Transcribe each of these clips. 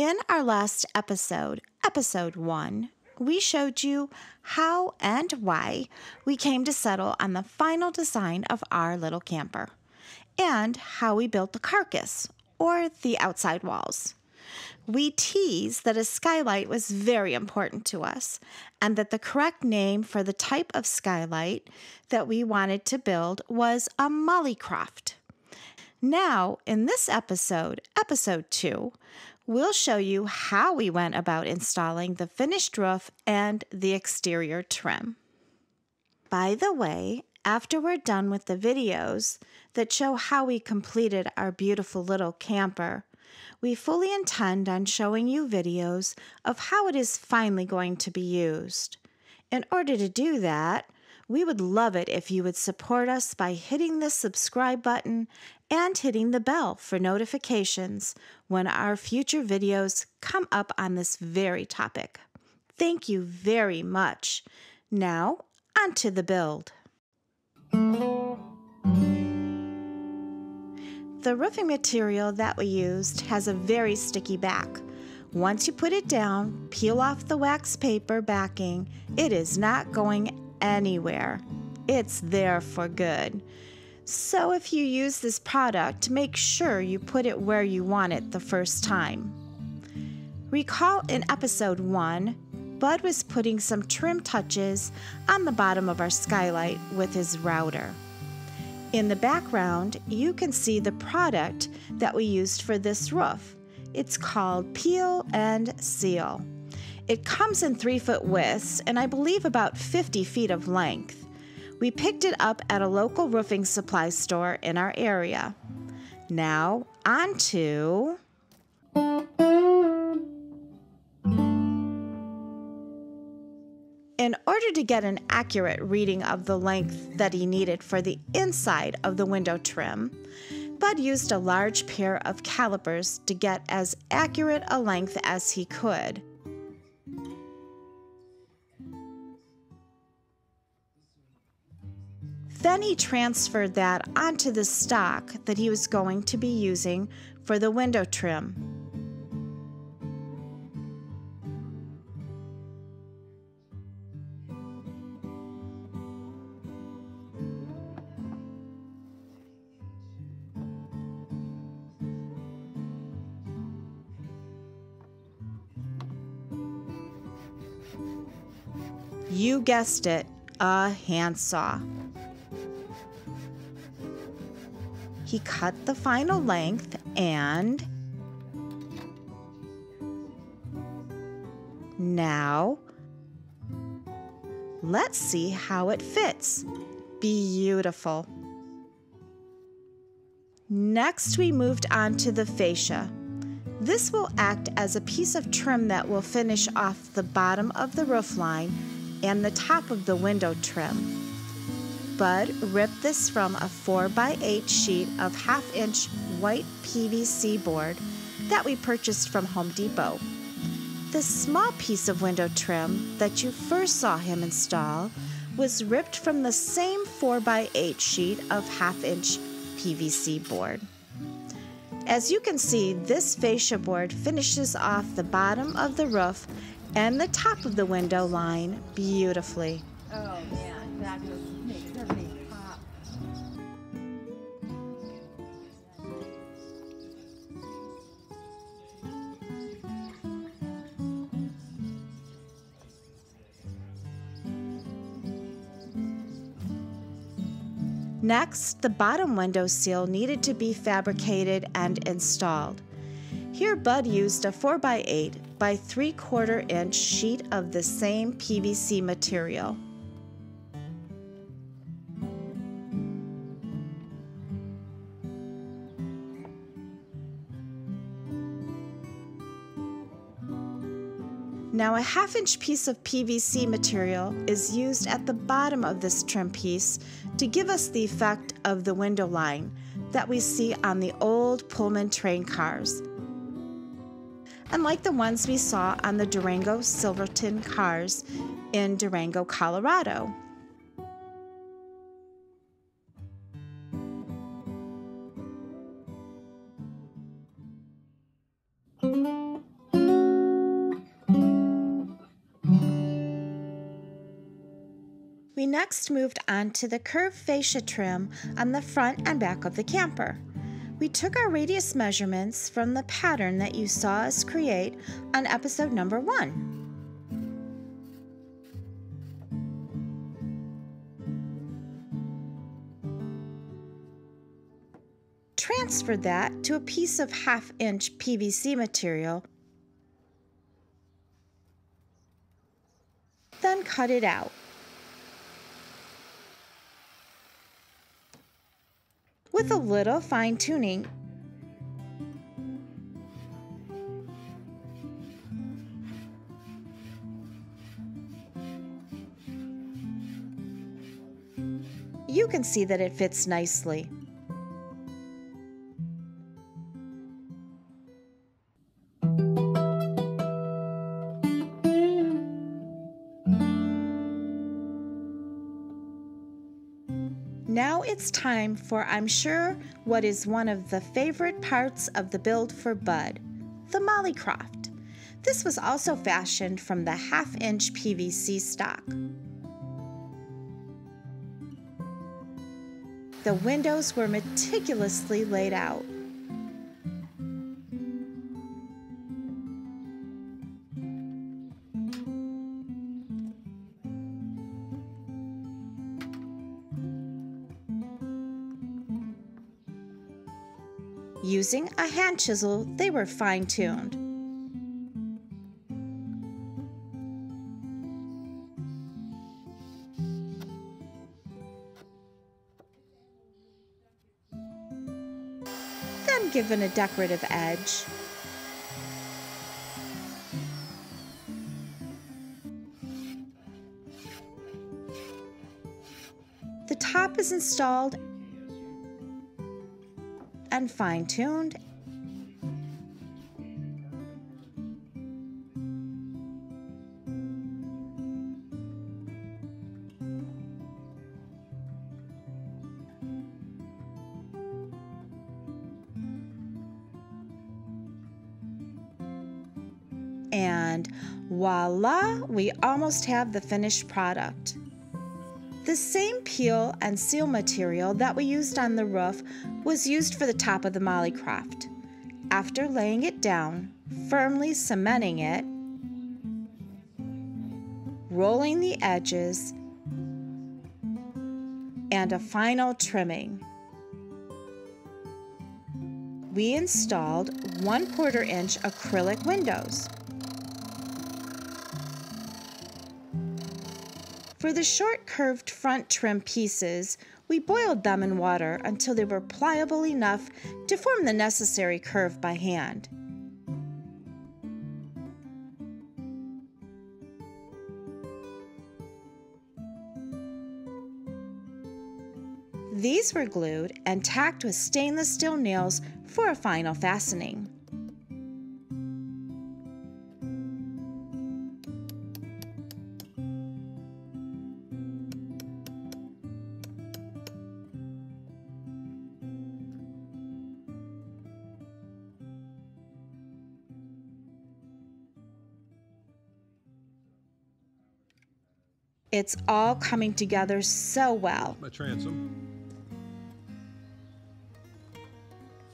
In our last episode, episode 1, we showed you how and why we came to settle on the final design of our little camper, and how we built the carcass, or the outside walls. We teased that a skylight was very important to us, and that the correct name for the type of skylight that we wanted to build was a Mollycroft. Now, in this episode, episode 2, we'll show you how we went about installing the finished roof and the exterior trim. By the way, after we're done with the videos that show how we completed our beautiful little camper, we fully intend on showing you videos of how it is finally going to be used. In order to do that, we would love it if you would support us by hitting the subscribe button and hitting the bell for notifications when our future videos come up on this very topic. Thank you very much. Now, on to the build. The roofing material that we used has a very sticky back. Once you put it down, peel off the wax paper backing, it is not going anywhere. It's there for good. So if you use this product, make sure you put it where you want it the first time. Recall in episode 1, Bud was putting some trim touches on the bottom of our skylight with his router. In the background, you can see the product that we used for this roof. It's called Peel and Seal. It comes in 3-foot widths and I believe about 50 feet of length. We picked it up at a local roofing supply store in our area. Now, on to in order to get an accurate reading of the length that he needed for the inside of the window trim, Bud used a large pair of calipers to get as accurate a length as he could. Then he transferred that onto the stock that he was going to be using for the window trim. You guessed it, a handsaw. He cut the final length and now let's see how it fits. Beautiful. Next, we moved on to the fascia. This will act as a piece of trim that will finish off the bottom of the roof line and the top of the window trim. Bud ripped this from a 4x8 sheet of 1/2-inch white PVC board that we purchased from Home Depot. The small piece of window trim that you first saw him install was ripped from the same 4x8 sheet of 1/2-inch PVC board. As you can see, this fascia board finishes off the bottom of the roof and the top of the window line beautifully. Oh man, that just makes everything pop. Next, the bottom window seal needed to be fabricated and installed. Here Bud used a 4x8 by 3/4 inch sheet of the same PVC material. Now a 1/2-inch piece of PVC material is used at the bottom of this trim piece to give us the effect of the window line that we see on the old Pullman train cars, and like the ones we saw on the Durango Silverton cars in Durango, Colorado. We next moved on to the curved fascia trim on the front and back of the camper. We took our radius measurements from the pattern that you saw us create on episode number 1. Transferred that to a piece of 1/2-inch PVC material, then cut it out. With a little fine-tuning, you can see that it fits nicely. Now it's time for, I'm sure, what is one of the favorite parts of the build for Bud, the Mollycroft. This was also fashioned from the 1/2-inch PVC stock. The windows were meticulously laid out. Using a hand chisel, they were fine-tuned. Then given a decorative edge. The top is installed and fine-tuned. And voila, we almost have the finished product. The same peel and seal material that we used on the roof was used for the top of the Mollycroft. After laying it down, firmly cementing it, rolling the edges, and a final trimming, we installed 1/4 inch acrylic windows. For the short curved front trim pieces, we boiled them in water until they were pliable enough to form the necessary curve by hand. These were glued and tacked with stainless steel nails for a final fastening. It's all coming together so well. My transom.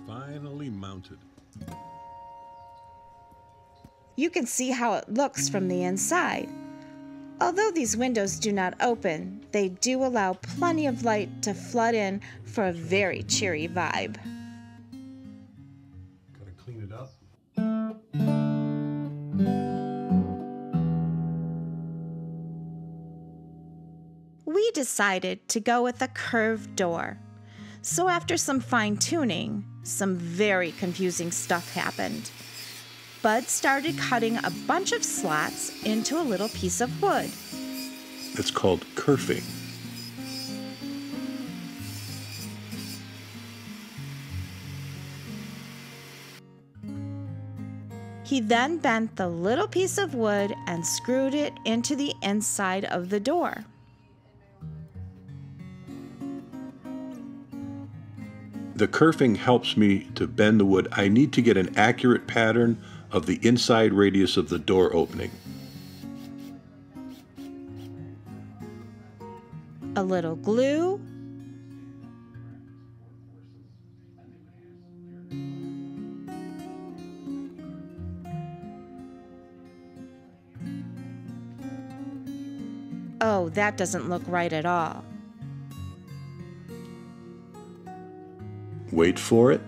Finally mounted. You can see how it looks from the inside. Although these windows do not open, they do allow plenty of light to flood in for a very cheery vibe. Gotta clean it up. We decided to go with a curved door. So after some fine-tuning, some very confusing stuff happened. Bud started cutting a bunch of slots into a little piece of wood. It's called kerfing. He then bent the little piece of wood and screwed it into the inside of the door. The kerfing helps me to bend the wood. I need to get an accurate pattern of the inside radius of the door opening. a little glue, oh, that doesn't look right at all. Wait for it.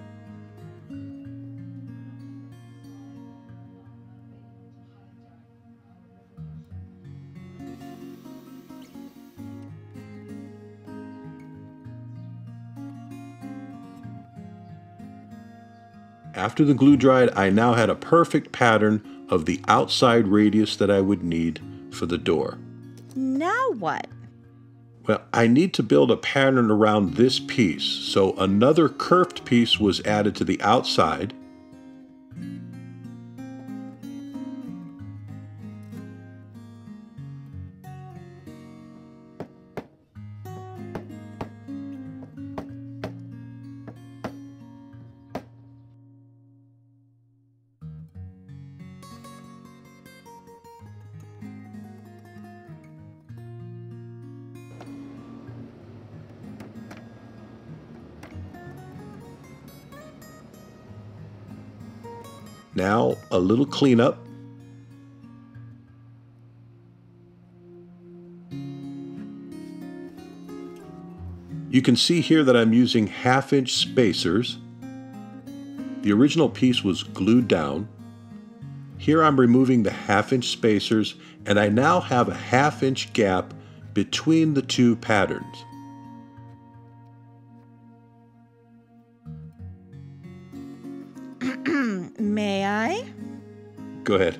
After the glue dried, I now had a perfect pattern of the outside radius that I would need for the door. Now what? Well, I need to build a pattern around this piece, so another curved piece was added to the outside. Now, a little cleanup. You can see here that I'm using 1/2-inch spacers. The original piece was glued down. Here I'm removing the 1/2-inch spacers, and I now have a 1/2-inch gap between the two patterns. May I? Go ahead.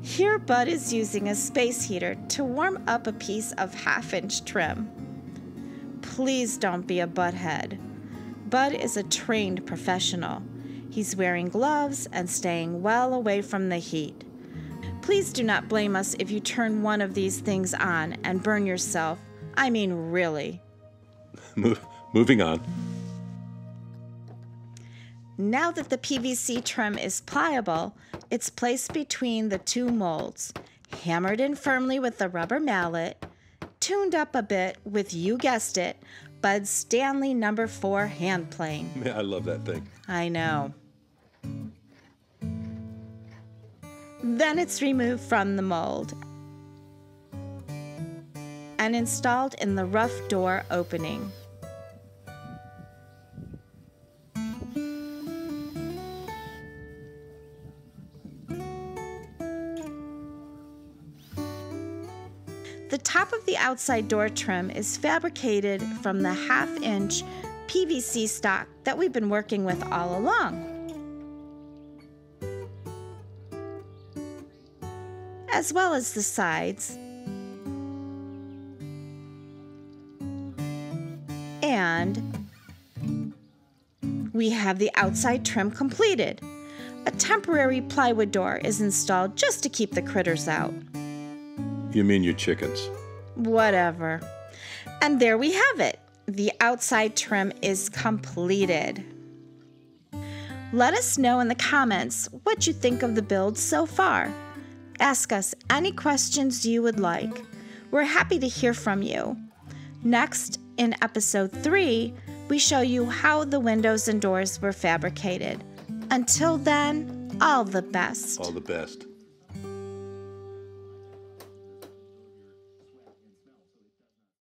Here Bud is using a space heater to warm up a piece of 1/2-inch trim. Please don't be a butthead. Bud is a trained professional. He's wearing gloves and staying well away from the heat. Please do not blame us if you turn one of these things on and burn yourself. I mean, really. Moving on. Now that the PVC trim is pliable, it's placed between the two molds, hammered in firmly with a rubber mallet, tuned up a bit with, you guessed it, Bud's Stanley No. 4 hand plane. Man, I love that thing. I know. Then it's removed from the mold and installed in the rough door opening. The top of the outside door trim is fabricated from the 1/2-inch PVC stock that we've been working with all along, as well as the sides and we have the outside trim completed. A temporary plywood door is installed just to keep the critters out. You mean your chickens? Whatever. And there we have it. The outside trim is completed. Let us know in the comments what you think of the build so far. Ask us any questions you would like. We're happy to hear from you. Next, in episode 3, we show you how the windows and doors were fabricated. Until then, all the best. All the best.